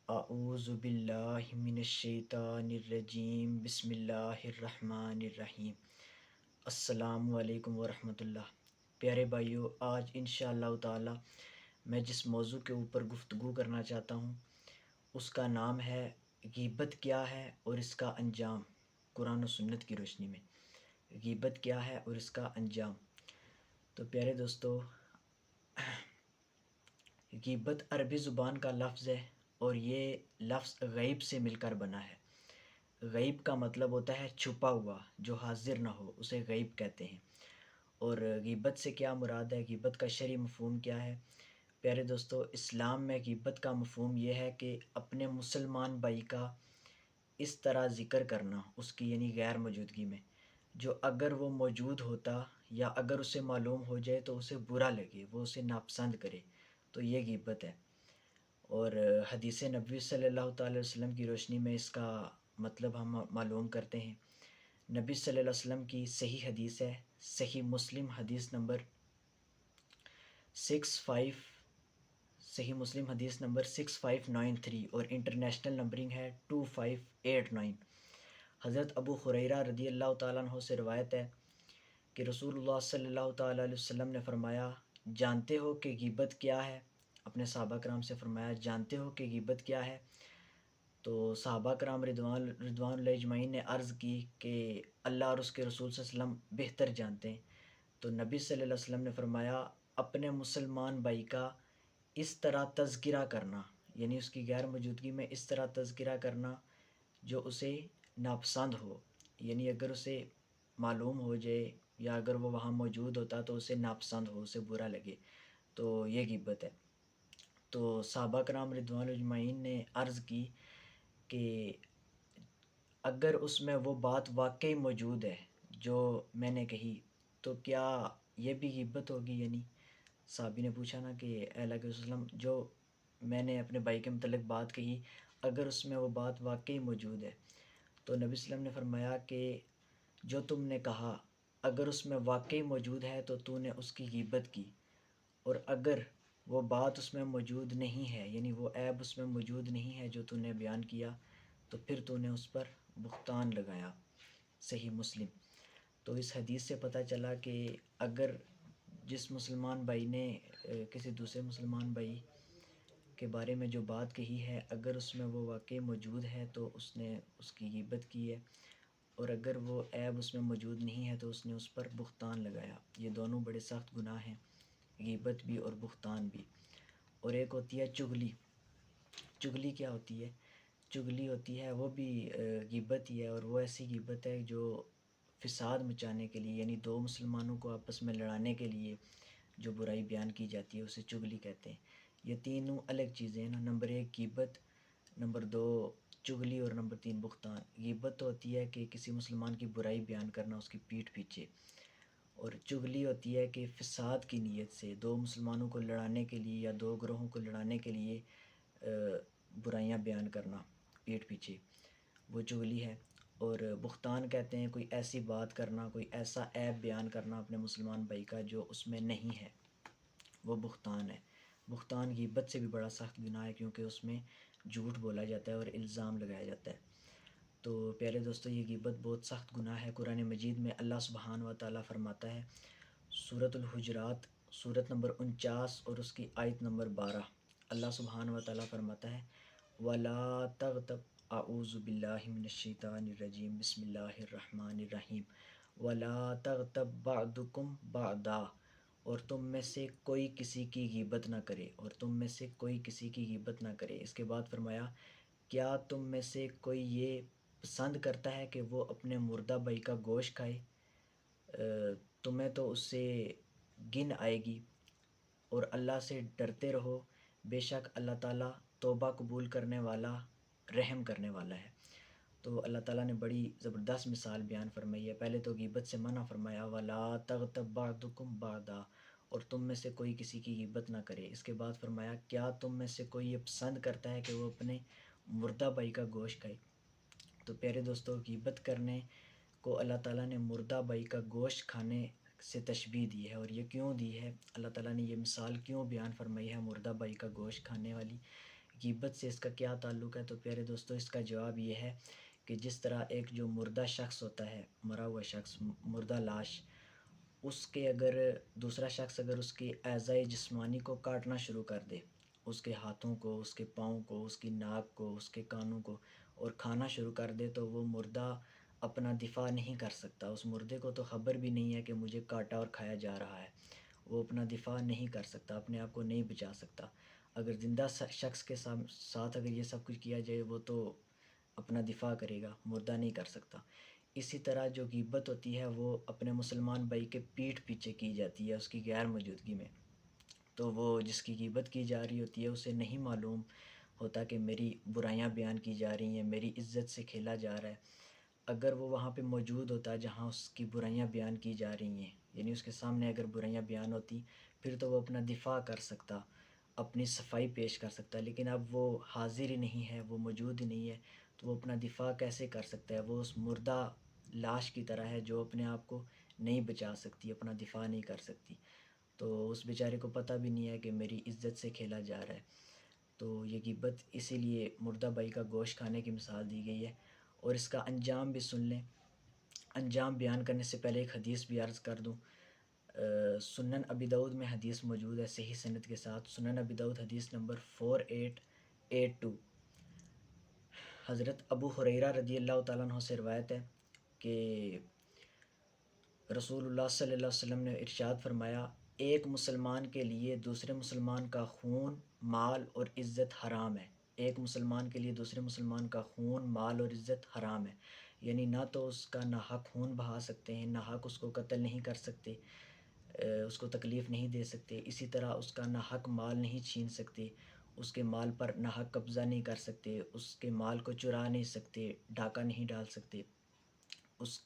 اعوذ باللہ من الشیطان الرجیم بسم اللہ الرحمن الرحیم۔ السلام علیکم ورحمۃ اللہ۔ پیارے بھائیو، آج انشاءاللہ تعالی میں جس موضوع کے اوپر گفتگو کرنا چاہتا ہوں اس کا نام ہے غیبت کیا ہے اور اس کا انجام، قرآن و سنت کی روشنی میں غیبت کیا ہے اور اس کا انجام۔ تو پیارے دوستو، غیبت عربی زبان کا لفظ ہے اور یہ لفظ غیب سے مل کر بنا ہے۔ غیب کا مطلب ہوتا ہے چھپا ہوا، جو حاضر نہ ہو، اسے غیب کہتے ہیں۔ اور غیبت سے کیا مراد ہے، غیبت کا شرعی مفہوم کیا ہے؟ پیارے دوستو، اسلام میں غیبت کا مفہوم یہ ہے کہ اپنے مسلمان بھائی کا اس طرح ذکر کرنا، اس کی یعنی غیر موجودگی میں، جو اگر وہ موجود ہوتا یا اگر اسے معلوم ہو جائے تو اسے برا لگے، وہ اسے ناپسند کرے، تو یہ غیبت ہے۔ اور حدیث نبوی صلی اللہ تعالی وسلم کی روشنی میں اس کا مطلب ہم معلوم کرتے ہیں۔ نبی صلی اللہ علیہ وسلم کی صحیح حدیث ہے، صحیح مسلم حدیث نمبر 6593 اور انٹرنیشنل نمبرنگ ہے 2589۔ حضرت ابو ہریرہ رضی اللہ تعالیٰ عنہ سے روایت ہے کہ رسول اللہ صلی اللہ تعالیٰ علیہ وسلم نے فرمایا، جانتے ہو کہ غیبت کیا ہے؟ اپنے صحابہ کرام سے فرمایا، جانتے ہو کہ غیبت کیا ہے؟ تو صحابہ کرام رضوان اللہ اجمعین نے عرض کی کہ اللہ اور اس کے رسول صلی اللہ علیہ وسلم بہتر جانتے ہیں۔ تو نبی صلی اللہ علیہ وسلم نے فرمایا، اپنے مسلمان بھائی کا اس طرح تذکرہ کرنا، یعنی اس کی غیر موجودگی میں اس طرح تذکرہ کرنا جو اسے ناپسند ہو، یعنی اگر اسے معلوم ہو جائے یا اگر وہ وہاں موجود ہوتا تو اسے ناپسند ہو، اسے برا لگے، تو یہ غیبت ہے۔ تو صحابہ کرام رضوان اجمعین نے عرض کی کہ اگر اس میں وہ بات واقعی موجود ہے جو میں نے کہی تو کیا یہ بھی غیبت ہوگی؟ یعنی صحابی نے پوچھا نا کہ اے اللہ کے رسول، جو میں نے اپنے بھائی کے متعلق بات کہی اگر اس میں وہ بات واقعی موجود ہے، تو نبی صلی اللہ علیہ وسلم نے فرمایا کہ جو تم نے کہا اگر اس میں واقعی موجود ہے تو تو نے اس کی غیبت کی، اور اگر وہ بات اس میں موجود نہیں ہے، یعنی وہ عیب اس میں موجود نہیں ہے جو تو نے بیان کیا، تو پھر تو نے اس پر بہتان لگایا۔ صحیح مسلم۔ تو اس حدیث سے پتہ چلا کہ اگر جس مسلمان بھائی نے کسی دوسرے مسلمان بھائی کے بارے میں جو بات کہی ہے اگر اس میں وہ واقعی موجود ہے تو اس نے اس کی غیبت کی ہے، اور اگر وہ عیب اس میں موجود نہیں ہے تو اس نے اس پر بہتان لگایا۔ یہ دونوں بڑے سخت گناہ ہیں، غیبت بھی اور بہتان بھی۔ اور ایک ہوتی ہے چغلی۔ چغلی کیا ہوتی ہے؟ چغلی ہوتی ہے وہ بھی غیبت ہی ہے، اور وہ ایسی غیبت ہے جو فساد مچانے کے لیے، یعنی دو مسلمانوں کو آپس میں لڑانے کے لیے جو برائی بیان کی جاتی ہے اسے چغلی کہتے ہیں۔ یہ تینوں الگ چیزیں ہیں نا، نمبر 1 غیبت، نمبر 2 چغلی، اور نمبر 3 بہتان۔ غیبت ہوتی ہے کہ کسی مسلمان کی برائی بیان کرنا اس کی پیٹھ پیچھے، اور چغلی ہوتی ہے کہ فساد کی نیت سے دو مسلمانوں کو لڑانے کے لیے یا دو گروہوں کو لڑانے کے لیے برائیاں بیان کرنا پیٹھ پیچھے، وہ چغلی ہے۔ اور بہتان کہتے ہیں کوئی ایسی بات کرنا، کوئی ایسا عیب بیان کرنا اپنے مسلمان بھائی کا جو اس میں نہیں ہے، وہ بہتان ہے۔ بہتان غیبت سے بھی بڑا سخت گناہ ہے کیونکہ اس میں جھوٹ بولا جاتا ہے اور الزام لگایا جاتا ہے۔ تو پیارے دوستو، یہ غیبت بہت سخت گناہ ہے۔ قرآن مجید میں اللہ سبحانہ و تعالیٰ فرماتا ہے، سورۃ الحجرات سورت نمبر 49 اور اس کی آیت نمبر 12، اللہ سبحانہ و تعالیٰ فرماتا ہے، وَلَا تَغْتَبْ اعوذ باللہ من الشیطان الرجیم بسم اللہ الرحمن الرحیم وَلَا تَغْتَبْ بَعْضُكُمْ بَعْضًا، اور تم میں سے کوئی کسی کی غیبت نہ کرے، اور تم میں سے کوئی کسی کی غیبت نہ کرے۔ اس کے بعد فرمایا، کیا تم میں سے کوئی یہ پسند کرتا ہے کہ وہ اپنے مردہ بھائی کا گوشت کھائے؟ تمہیں تو اس سے گن آئے گی، اور اللہ سے ڈرتے رہو، بے شک اللہ تعالیٰ توبہ قبول کرنے والا، رحم کرنے والا ہے۔ تو اللہ تعالیٰ نے بڑی زبردست مثال بیان فرمائی ہے۔ پہلے تو غیبت سے منع فرمایا، وَلَا تَغْتَبْ بَعْضُكُمْ بَعْضًا، اور تم میں سے کوئی کسی کی غیبت نہ کرے۔ اس کے بعد فرمایا، کیا تم میں سے کوئی یہ پسند کرتا ہے کہ وہ اپنے مردہ بھائی کا گوشت کھائے؟ تو پیارے دوستو، غیبت کرنے کو اللہ تعالیٰ نے مردہ بھائی کا گوشت کھانے سے تشبیہ دی ہے، اور یہ کیوں دی ہے؟ اللہ تعالیٰ نے یہ مثال کیوں بیان فرمائی ہے مردہ بھائی کا گوشت کھانے والی؟ غیبت سے اس کا کیا تعلق ہے؟ تو پیارے دوستو اس کا جواب یہ ہے کہ جس طرح ایک جو مردہ شخص ہوتا ہے، مرا ہوا شخص، مردہ لاش، اس کے اگر دوسرا شخص اگر اس کی اعضائے جسمانی کو کاٹنا شروع کر دے، اس کے ہاتھوں کو، اس کے پاؤں کو، اس کی ناک کو، اس کے کانوں کو، اور کھانا شروع کر دے، تو وہ مردہ اپنا دفاع نہیں کر سکتا۔ اس مردے کو تو خبر بھی نہیں ہے کہ مجھے کاٹا اور کھایا جا رہا ہے، وہ اپنا دفاع نہیں کر سکتا، اپنے آپ کو نہیں بچا سکتا۔ اگر زندہ شخص کے ساتھ اگر یہ سب کچھ کیا جائے، وہ تو اپنا دفاع کرے گا، مردہ نہیں کر سکتا۔ اسی طرح جو غیبت ہوتی ہے وہ اپنے مسلمان بھائی کے پیٹھ پیچھے کی جاتی ہے اس کی غیر موجودگی میں۔ تو وہ جس کی غیبت کی جا رہی ہوتی ہے اسے نہیں معلوم ہوتا کہ میری برائیاں بیان کی جا رہی ہیں، میری عزت سے کھیلا جا رہا ہے۔ اگر وہ وہاں پہ موجود ہوتا جہاں اس کی برائیاں بیان کی جا رہی ہیں، یعنی اس کے سامنے اگر برائیاں بیان ہوتی، پھر تو وہ اپنا دفاع کر سکتا، اپنی صفائی پیش کر سکتا، لیکن اب وہ حاضر ہی نہیں ہے، وہ موجود ہی نہیں ہے، تو وہ اپنا دفاع کیسے کر سکتا ہے؟ وہ اس مردہ لاش کی طرح ہے جو اپنے آپ کو نہیں بچا سکتی، اپنا دفاع نہیں کر سکتی۔ تو اس بیچارے کو پتہ بھی نہیں ہے کہ میری عزت سے کھیلا جا رہا ہے۔ تو یہ غیبت اسی لیے مردہ بھائی کا گوشت کھانے کی مثال دی گئی ہے۔ اور اس کا انجام بھی سن لیں۔ انجام بیان کرنے سے پہلے ایک حدیث بھی عرض کر دوں۔ سنن ابی داؤد میں حدیث موجود ہے صحیح سند کے ساتھ۔ سنن ابی داؤد حدیث نمبر 4882، حضرت ابو ہریرہ رضی اللہ تعالیٰ عنہ سے روایت ہے کہ رسول اللہ صلی اللہ علیہ وسلم نے ارشاد فرمایا، ایک مسلمان کے لیے دوسرے مسلمان کا خون، مال اور عزت حرام ہے۔ ایک مسلمان کے لیے دوسرے مسلمان کا خون، مال اور عزت حرام ہے، یعنی نہ تو اس کا ناحق خون بہا سکتے ہیں، ناحق اس کو قتل نہیں کر سکتے، اس کو تکلیف نہیں دے سکتے، اسی طرح اس کا ناحق مال نہیں چھین سکتے، اس کے مال پر ناحق قبضہ نہیں کر سکتے، اس کے مال کو چرا نہیں سکتے، ڈاکہ نہیں ڈال سکتے، اس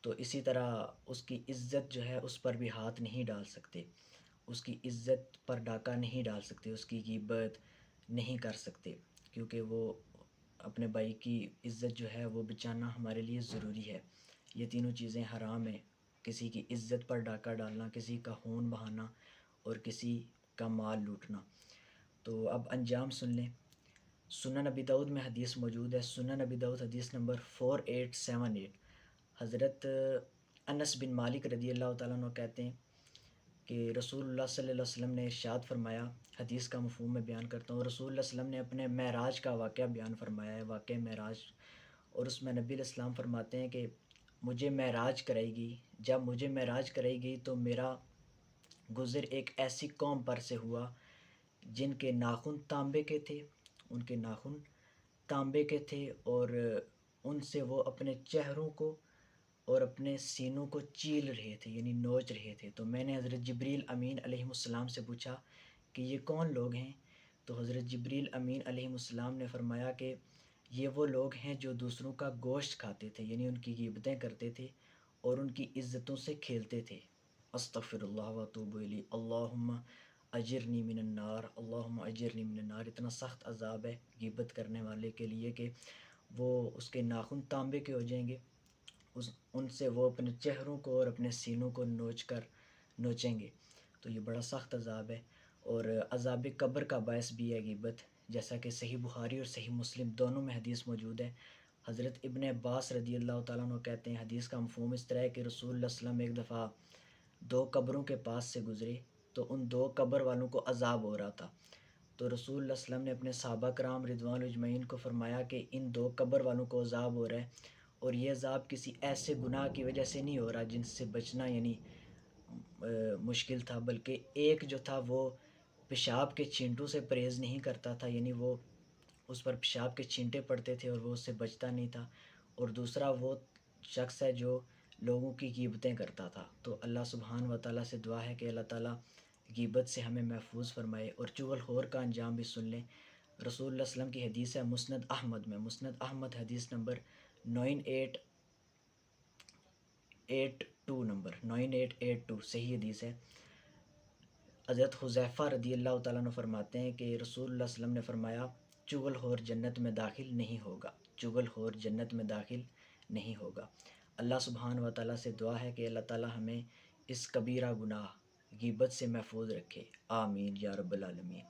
تو اسی طرح اس کی عزت جو ہے اس پر بھی ہاتھ نہیں ڈال سکتے، اس کی عزت پر ڈاکہ نہیں ڈال سکتے، اس کی غیبت نہیں کر سکتے، کیونکہ وہ اپنے بھائی کی عزت جو ہے وہ بچانا ہمارے لیے ضروری ہے۔ یہ تینوں چیزیں حرام ہیں، کسی کی عزت پر ڈاکہ ڈالنا، کسی کا خون بہانا اور کسی کا مال لوٹنا۔ تو اب انجام سن لیں۔ سنن ابی داؤد میں حدیث موجود ہے، سنن ابی داؤد حدیث نمبر 4878، حضرت انس بن مالک رضی اللہ تعالیٰ عنہ کہتے ہیں کہ رسول اللہ صلی اللہ علیہ وسلم نے ارشاد فرمایا، حدیث کا مفہوم میں بیان کرتا ہوں۔ رسول اللہ صلی اللہ علیہ وسلم نے اپنے معراج کا واقعہ بیان فرمایا ہے، واقعہ معراج، اور اس میں نبی علیہ السلام فرماتے ہیں کہ مجھے معراج کرائی گئی، جب مجھے معراج کرائی گئی تو میرا گزر ایک ایسی قوم پر سے ہوا جن کے ناخن تانبے کے تھے، ان کے ناخن تانبے کے تھے، اور ان سے وہ اپنے چہروں کو اور اپنے سینوں کو چیل رہے تھے، یعنی نوچ رہے تھے۔ تو میں نے حضرت جبریل امین علیہ السلام سے پوچھا کہ یہ کون لوگ ہیں؟ تو حضرت جبریل امین علیہ السلام نے فرمایا کہ یہ وہ لوگ ہیں جو دوسروں کا گوشت کھاتے تھے، یعنی ان کی غیبتیں کرتے تھے اور ان کی عزتوں سے کھیلتے تھے۔ استغفر اللہ و اتوب الیہ، اللہم اجرنی من النار، اللہم اجرنی من النار۔ اتنا سخت عذاب ہے غیبت کرنے والے کے لیے کہ وہ اس کے ناخن تانبے کے ہو جائیں گے، ان سے وہ اپنے چہروں کو اور اپنے سینوں کو نوچیں گے۔ تو یہ بڑا سخت عذاب ہے، اور عذاب قبر کا باعث بھی ہے غیبت، جیسا کہ صحیح بخاری اور صحیح مسلم دونوں میں حدیث موجود ہے۔ حضرت ابن عباس رضی اللہ تعالیٰ عنہ کہتے ہیں، حدیث کا مفہوم اس طرح ہے کہ رسول اللہ صلی اللہ علیہ وسلم ایک دفعہ دو قبروں کے پاس سے گزرے تو ان دو قبر والوں کو عذاب ہو رہا تھا۔ تو رسول اللہ صلی اللہ علیہ وسلم نے اپنے صحابہ کرام رضوان اجمعین کو فرمایا کہ ان دو قبر والوں کو عذاب ہو رہا ہے، اور یہ عذاب کسی ایسے گناہ کی وجہ سے نہیں ہو رہا جن سے بچنا یعنی مشکل تھا، بلکہ ایک جو تھا وہ پیشاب کے چھینٹوں سے پرہیز نہیں کرتا تھا، یعنی وہ اس پر پیشاب کے چھینٹے پڑتے تھے اور وہ اس سے بچتا نہیں تھا، اور دوسرا وہ شخص ہے جو لوگوں کی غیبتیں کرتا تھا۔ تو اللہ سبحانہ و تعالیٰ سے دعا ہے کہ اللہ تعالیٰ غیبت سے ہمیں محفوظ فرمائے۔ اور چغل خور کا انجام بھی سن لیں۔ رسول اللہ صلی اللہ علیہ وسلم کی حدیث ہے مسند احمد میں، مسند احمد حدیث نمبر 9882 صحیح حدیث ہے۔ حضرت حذیفہ رضی اللہ تعالیٰ عنہ فرماتے ہیں کہ رسول اللہ صلی اللہ علیہ وسلم نے فرمایا، چغل خور جنت میں داخل نہیں ہوگا، چغل خور جنت میں داخل نہیں ہوگا۔ اللہ سبحانہ و تعالیٰ سے دعا ہے کہ اللہ تعالیٰ ہمیں اس کبیرہ گناہ غیبت سے محفوظ رکھے، آمین یا رب العالمین۔